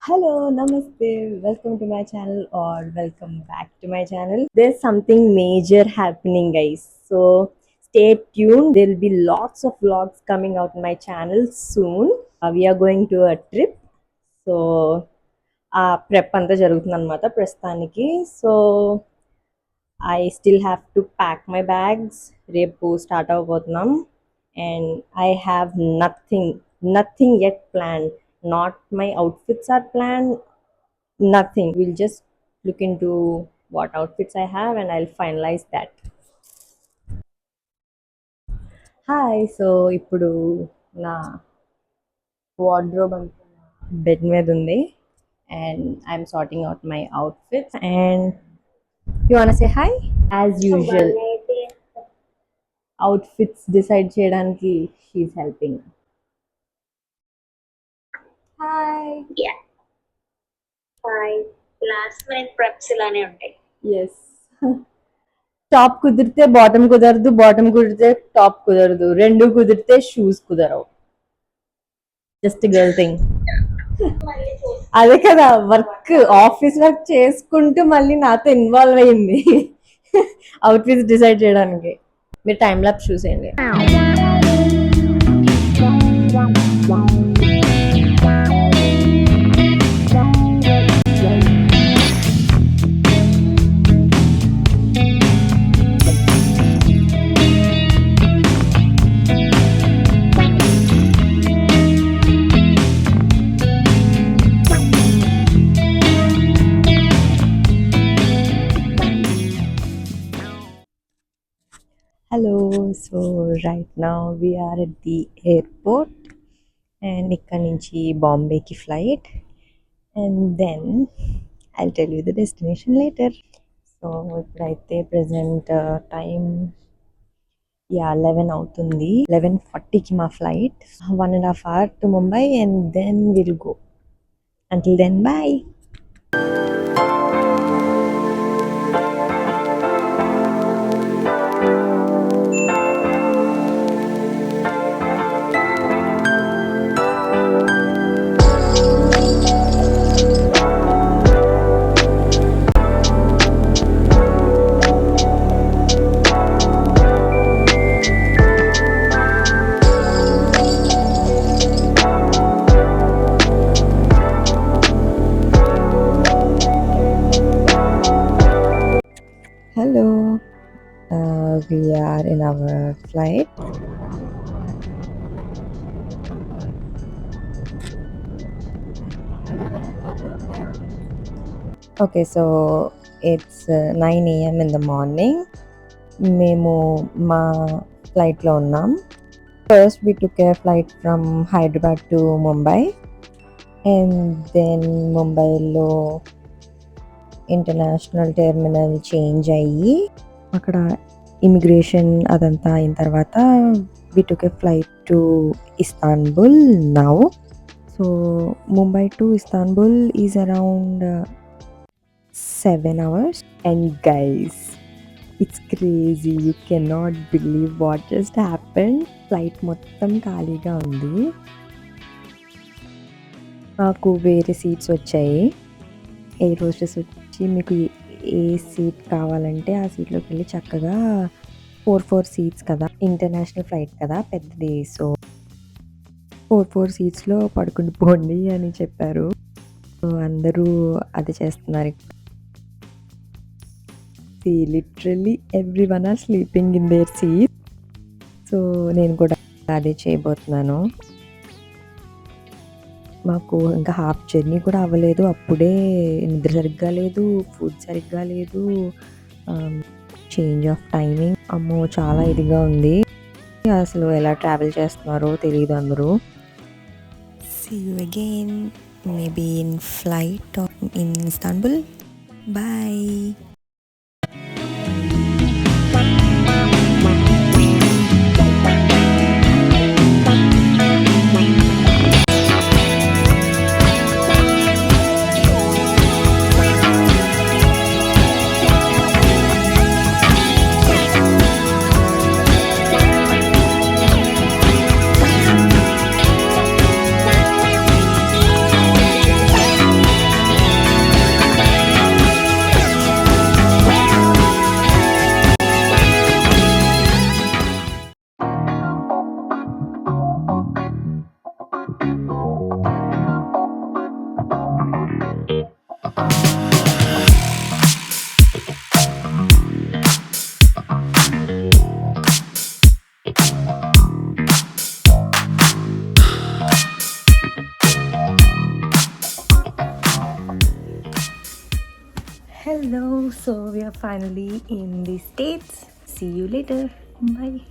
Hello, namaste. Welcome to my channel or welcome back to my channel. There's something major happening, guys. So stay tuned. There'll be lots of vlogs coming out on my channel soon. We are going to a trip. So ఆ prep అంతా జరుగుతుంది అనమాట ప్రస్తుతానికి. So I still have to pack my bags. రేపు start అవబోతున్నాం and I have nothing yet planned. Not my outfits are planned, nothing. We'll just look into what outfits I have and I'll finalize that. Hi. So ఇప్పుడు నా wardrobe అంతా bed మీద ఉంది and I'm sorting out my outfits and you want say hi. As usual outfits decide చేయడానికి she's helping. Hi. Yeah hi. Last minute preps ఇలానే ఉంటాయి. Yes. Top కుదిరితే bottom కుదరదు, బాటమ్ కుదిరితే టాప్ కుదరదు, రెండు కుదిరితే షూస్ కుదరవు. Just girl thing. అదే కదా, వర్క్ ఆఫీస్ వర్క్ చేసుకుంటూ మళ్ళీ నాతో ఇన్వాల్వ్ అయింది అవుట్ఫిట్స్ డిసైడ్ చేయడానికి. మీరు టైం ల్యాప్స్ చూసేయండి. Hello, so right now we are at the airport and ఇక్కడ నుంచి బాంబేకి flight and then I'll tell you the destination later. So ఇప్పుడైతే ప్రజెంట్ టైం 11 అవుతుంది. 11:40కి మా flight. 1.5 hour to Mumbai and then we'll go. Until then, bye. Hello, we are in our flight. Okay, so it's 9 a.m. in the morning. మేము మా ఫ్లైట్లో ఉన్నాం. First we took a flight from Hyderabad to Mumbai and then ముంబైలో international terminal change అయ్యి అక్కడ immigration అదంతా అయిన తర్వాత we took a flight to Istanbul now. So Mumbai to Istanbul is around 7 hours and guys, it's crazy. You cannot believe what just happened. Flight మొత్తం ఖాళీగా ఉంది. నాకు వేరే సీట్స్ వచ్చాయి. ఎయిర్ హోస్టెస్ వచ్చి మీకు ఏ సీట్ కావాలంటే ఆ సీట్లోకి వెళ్ళి చక్కగా 4 సీట్స్ కదా, ఇంటర్నేషనల్ ఫ్లైట్ కదా పెద్దది, సో 4 సీట్స్లో పడుకుని పోండి అని చెప్పారు. సో అందరూ అది చేస్తున్నారు. Literally everyone are sleeping in their seat. So నేను కూడా అదే చేయబోతున్నాను. మాకు ఇంకా హాఫ్ జర్నీ కూడా అవ్వలేదు, అప్పుడే నిద్ర సరిగ్గా లేదు, ఫుడ్ సరిగ్గా లేదు, చేంజ్ ఆఫ్ టైమింగ్. అమ్మో చాలా ఇదిగా ఉంది. అసలు ఎలా ట్రావెల్ చేస్తున్నారో తెలియదు అందరూ. See you again, maybe in flight or in Istanbul. Bye. Hello, so we are finally in the States. See you later. Bye.